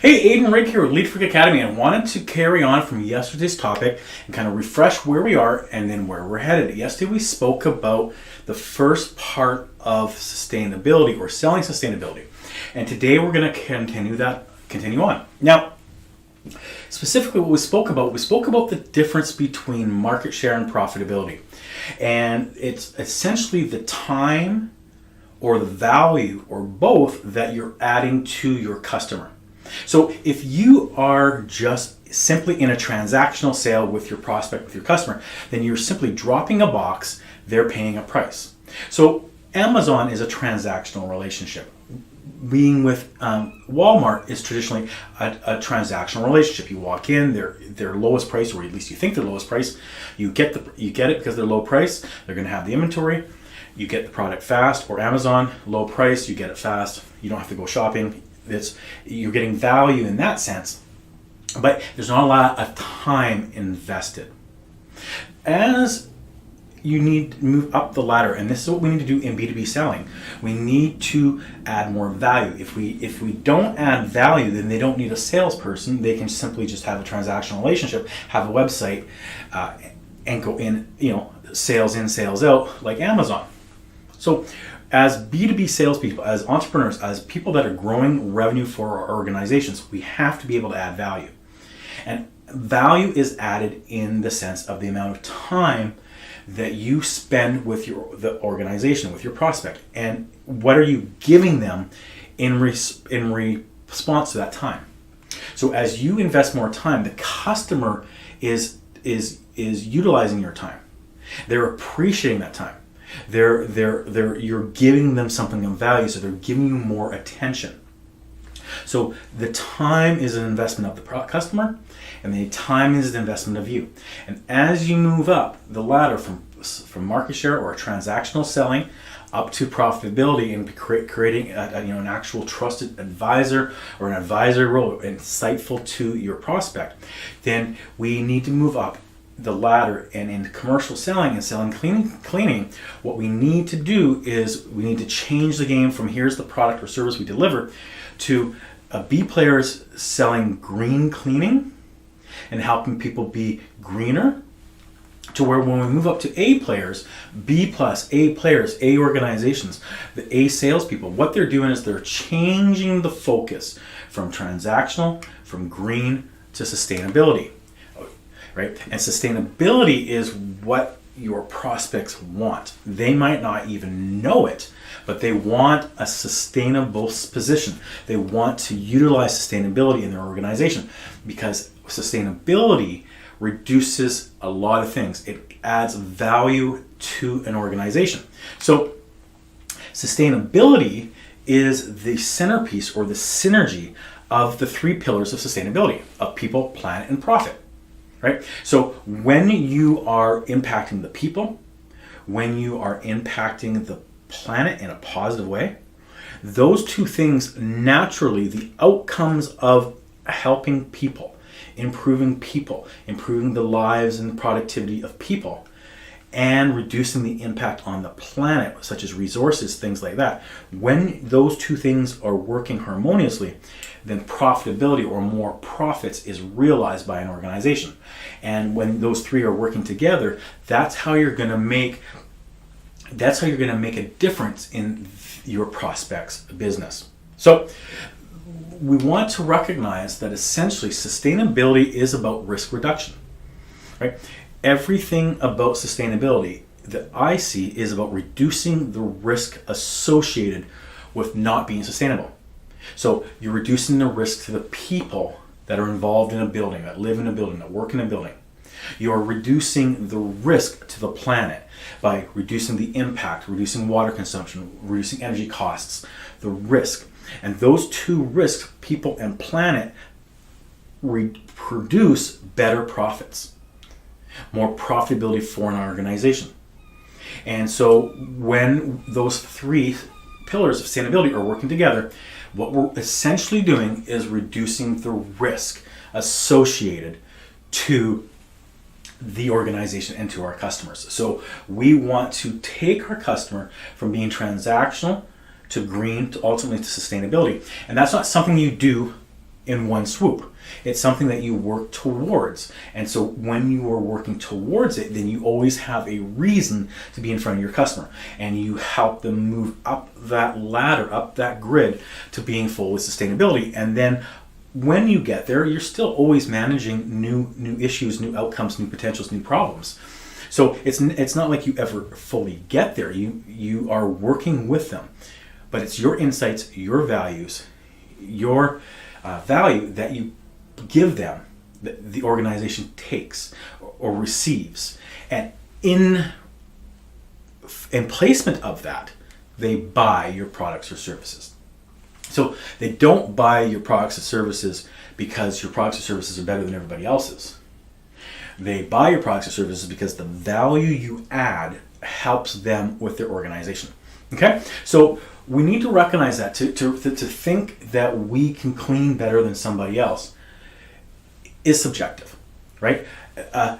Hey, Aiden Rigg here with Lead Freak Academy. I wanted to carry on from yesterday's topic and kind of refresh where we are and then where we're headed. Yesterday we spoke about the first part of sustainability or selling sustainability. And today we're going to continue on. Now, specifically what we spoke about the difference between market share and profitability. And it's essentially the time or the value or both that you're adding to your customer. So if you are just simply in a transactional sale with your prospect, with your customer, then you're simply dropping a box, they're paying a price. So Amazon is a transactional relationship. Being with Walmart is traditionally a transactional relationship. You walk in, their lowest price, or at least you think their lowest price. You get it because they're low price. They're going to have the inventory. You get the product fast. Or Amazon, low price, you get it fast. You don't have to go shopping. You're getting value in that sense, but there's not a lot of time invested. As you need to move up the ladder, and this is what we need to do in B2B selling, we need to add more value. If we don't add value, then they don't need a salesperson. They can simply just have a transactional relationship, have a website, and go in, sales in, sales out, like Amazon. So as B2B salespeople, as entrepreneurs, as people that are growing revenue for our organizations, we have to be able to add value. And value is added in the sense of the amount of time that you spend with the organization, with your prospect, and what are you giving them in response to that time. So as you invest more time, the customer is utilizing your time. They're appreciating that time. You're giving them something of value, so they're giving you more attention. So the time is an investment of the customer, and the time is an investment of you. And as you move up the ladder from market share or transactional selling up to profitability and creating an actual trusted advisor or an advisory role, insightful to your prospect, then we need to move up the ladder. And in commercial selling and selling cleaning, what we need to do is we need to change the game from here's the product or service we deliver to B players selling green cleaning and helping people be greener, to where when we move up to A players, B plus, A players, A organizations, the A salespeople, what they're doing is they're changing the focus from transactional, from green to sustainability. Right? And sustainability is what your prospects want. They might not even know it, but they want a sustainable position. They want to utilize sustainability in their organization because sustainability reduces a lot of things. It adds value to an organization. So sustainability is the centerpiece or the synergy of the three pillars of sustainability, of people, planet, and profit. Right? So when you are impacting the people, when you are impacting the planet in a positive way, those two things naturally, the outcomes of helping people, improving the lives and the productivity of people, and reducing the impact on the planet, such as resources, things like that. When those two things are working harmoniously, then profitability or more profits is realized by an organization. And when those three are working together, that's how you're going to make a difference in your prospect's business. So we want to recognize that essentially sustainability is about risk reduction, right? Everything about sustainability that I see is about reducing the risk associated with not being sustainable. So you're reducing the risk to the people that are involved in a building, that live in a building, that work in a building. You're reducing the risk to the planet by reducing the impact, reducing water consumption, reducing energy costs, the risk. And those two risks, people and planet, produce better profits, more profitability for an organization. And so when those three pillars of sustainability are working together, what we're essentially doing is reducing the risk associated to the organization and to our customers. So we want to take our customer from being transactional to green to ultimately to sustainability. And that's not something you do in one swoop. It's something that you work towards. And so when you are working towards it, then you always have a reason to be in front of your customer. And you help them move up that ladder, up that grid to being full with sustainability. And then when you get there, you're still always managing new issues, new outcomes, new potentials, new problems. So it's not like you ever fully get there. You are working with them. But it's your insights, your values, your value that you give them, that the organization takes or receives, and in placement of that, they buy your products or services. So they don't buy your products and services because your products or services are better than everybody else's. They buy your products or services because the value you add helps them with their organization. Okay, so we need to recognize that to think that we can clean better than somebody else is subjective, right? And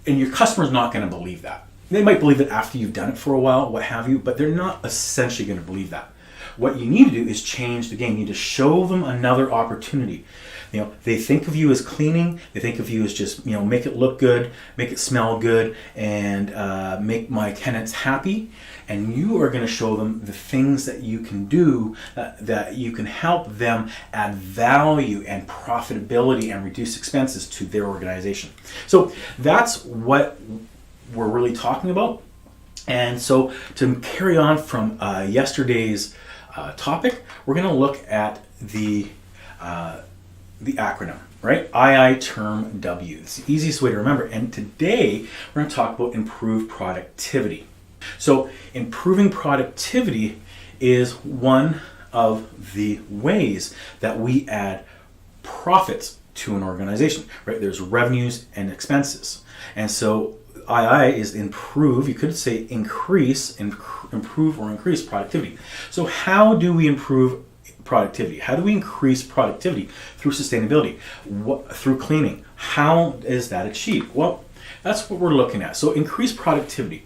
your customer's not going to believe that. They might believe it after you've done it for a while, what have you, but they're not essentially going to believe that. What you need to do is change the game. You need to show them another opportunity. They think of you as cleaning. They think of you as just, make it look good, make it smell good, and make my tenants happy. And you are going to show them the things that you can do that you can help them add value and profitability and reduce expenses to their organization. So that's what we're really talking about. And so to carry on from yesterday's topic, we're going to look at the acronym, right? II-TERM-W. It's the easiest way to remember. And today we're going to talk about improved productivity. So improving productivity is one of the ways that we add profits to an organization, right? There's revenues and expenses. And so II is improve, you could say improve or increase productivity. So how do we improve productivity? How do we increase productivity? Through sustainability, through cleaning. How is that achieved? Well, that's what we're looking at. So increase productivity.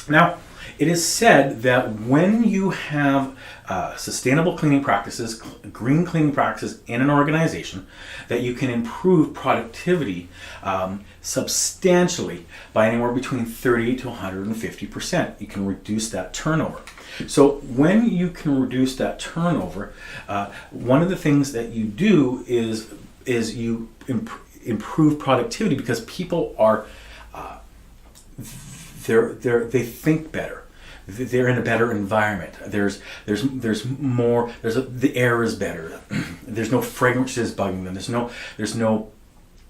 Now, it is said that when you have sustainable cleaning practices, green cleaning practices in an organization, that you can improve productivity substantially by anywhere between 30 to 150%. You can reduce that turnover. So when you can reduce that turnover, one of the things that you do is you improve productivity because people are they think better. They're in a better environment. There's more. The air is better. There's no fragrances bugging them. There's no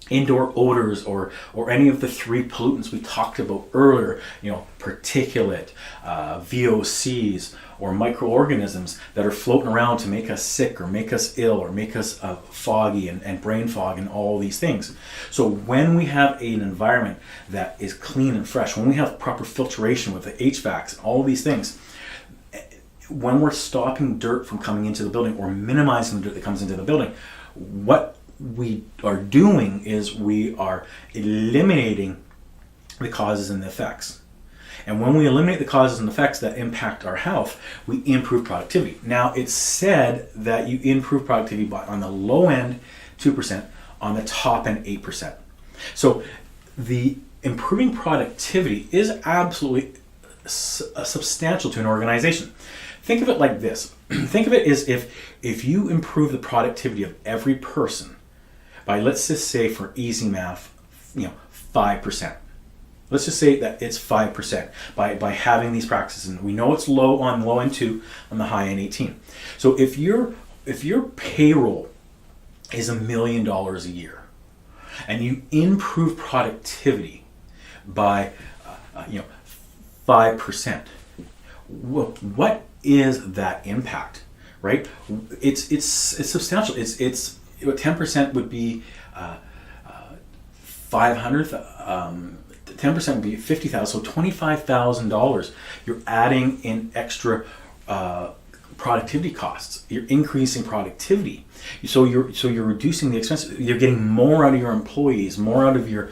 indoor odors or any of the three pollutants we talked about earlier. Particulate, VOCs, or microorganisms that are floating around to make us sick or make us ill or make us foggy and brain fog and all these things. So when we have an environment that is clean and fresh, when we have proper filtration with the HVACs, all these things, when we're stopping dirt from coming into the building or minimizing the dirt that comes into the building, what we are doing is we are eliminating the causes and the effects. And when we eliminate the causes and effects that impact our health, we improve productivity. Now, it's said that you improve productivity by, on the low end, 2%, on the top end, 8%. So the improving productivity is absolutely substantial to an organization. Think of it like this. Think of it as if you improve the productivity of every person by, let's just say for easy math, 5%. Let's just say that it's 5% by having these practices. And we know it's low on low end 2, on the high end 18. So if your payroll is $1 million a year and you improve productivity by 5%, well, what is that impact, right? It's substantial. It's 10% would be 500. 10% would be $50,000, so $25,000. You're adding in extra productivity costs. You're increasing productivity. So you're reducing the expenses. You're getting more out of your employees, more out of your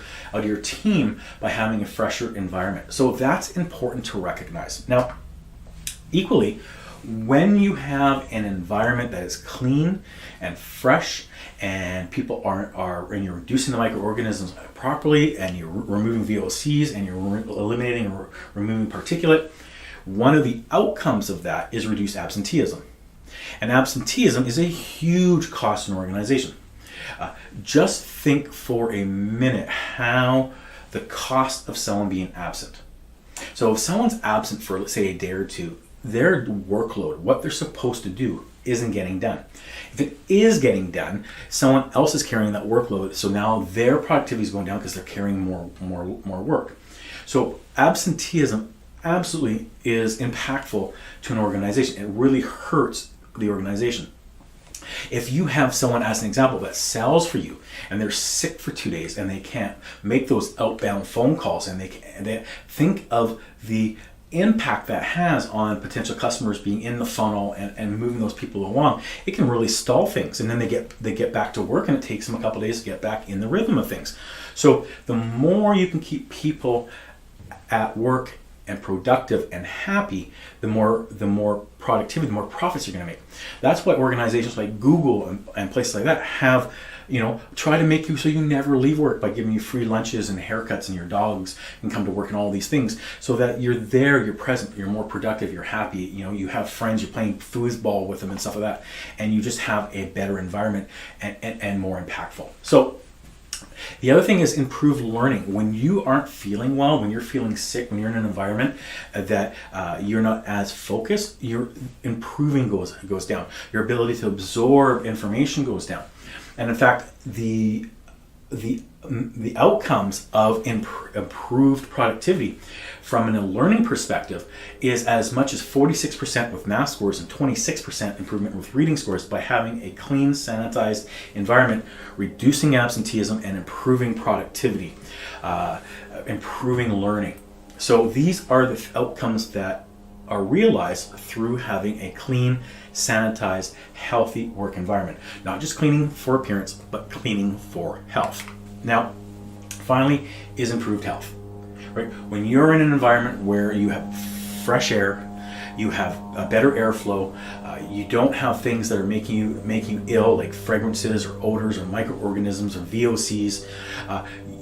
team by having a fresher environment. So that's important to recognize. Now, equally, when you have an environment that is clean and fresh, and people and you're reducing the microorganisms properly, and you're removing VOCs, and you're eliminating or removing particulate, one of the outcomes of that is reduced absenteeism. And absenteeism is a huge cost in an organization. Just think for a minute how the cost of someone being absent. So if someone's absent for, let's say, a day or two, their workload, what they're supposed to do, isn't getting done. If it is getting done, someone else is carrying that workload, so now their productivity is going down because they're carrying more work. So absenteeism absolutely is impactful to an organization. It really hurts the organization. If you have someone, as an example, that sells for you and they're sick for 2 days and they can't make those outbound phone calls, and they think of the impact that has on potential customers being in the funnel and moving those people along, it can really stall things. And then they get back to work, and it takes them a couple of days to get back in the rhythm of things. So the more you can keep people at work and productive and happy, the more productivity, the more profits you're going to make. That's why organizations like Google and places like that have, try to make you so you never leave work by giving you free lunches and haircuts, and your dogs can come to work and all these things, so that you're there, you're present, you're more productive, you're happy, you have friends, you're playing foosball with them and stuff like that, and you just have a better environment and more impactful. So the other thing is improved learning. When you aren't feeling well, when you're feeling sick, when you're in an environment that you're not as focused, your improving goes down. Your ability to absorb information goes down. And in fact, the outcomes of improved productivity from a learning perspective is as much as 46% with math scores and 26% improvement with reading scores by having a clean, sanitized environment, reducing absenteeism and improving productivity, improving learning. So these are the outcomes that are realized through having a clean, sanitized, healthy work environment. Not just cleaning for appearance, but cleaning for health. Now, finally, is improved health. Right? When you're in an environment where you have fresh air, you have a better airflow, you don't have things that are making you ill, like fragrances or odors or microorganisms or VOCs,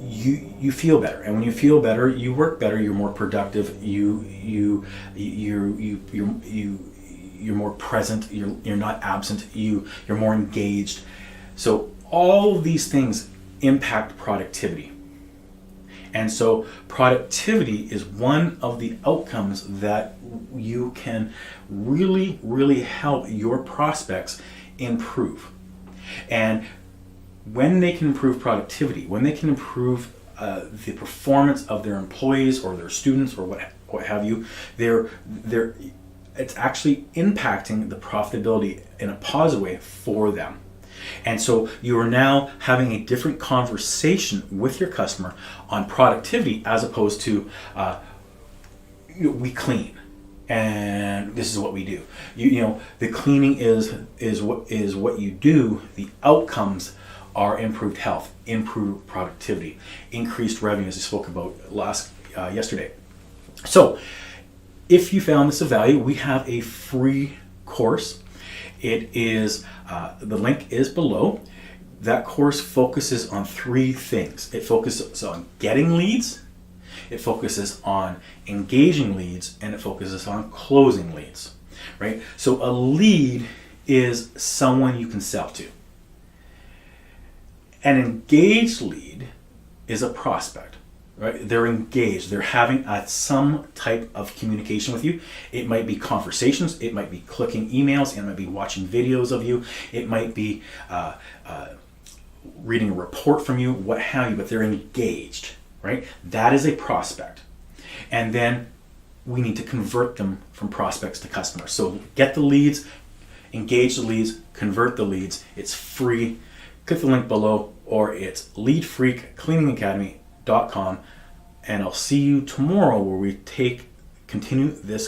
you feel better. And when you feel better, you work better, you're more productive, you're more present, you're not absent, you're more engaged. So all of these things impact productivity. And so productivity is one of the outcomes that you can really, really help your prospects improve. And when they can improve productivity, when they can improve the performance of their employees or their students or what have you, it's actually impacting the profitability in a positive way for them. And so you are now having a different conversation with your customer on productivity, as opposed to we clean and this is what we do. The cleaning is what you do. The outcomes are improved health, improved productivity, increased revenue, as I spoke about yesterday. So if you found this of value, we have a free course. It is the link is below. That course focuses on 3 things. It focuses on getting leads, it focuses on engaging leads, and it focuses on closing leads. Right? So a lead is someone you can sell to. An engaged lead is a prospect. Right? They're engaged. They're having some type of communication with you. It might be conversations. It might be clicking emails. It might be watching videos of you. It might be reading a report from you, what have you, but they're engaged. Right? That is a prospect. And then we need to convert them from prospects to customers. So get the leads, engage the leads, convert the leads. It's free. Click the link below, or it's leadfreakcleaningacademy.com, and I'll see you tomorrow where we continue this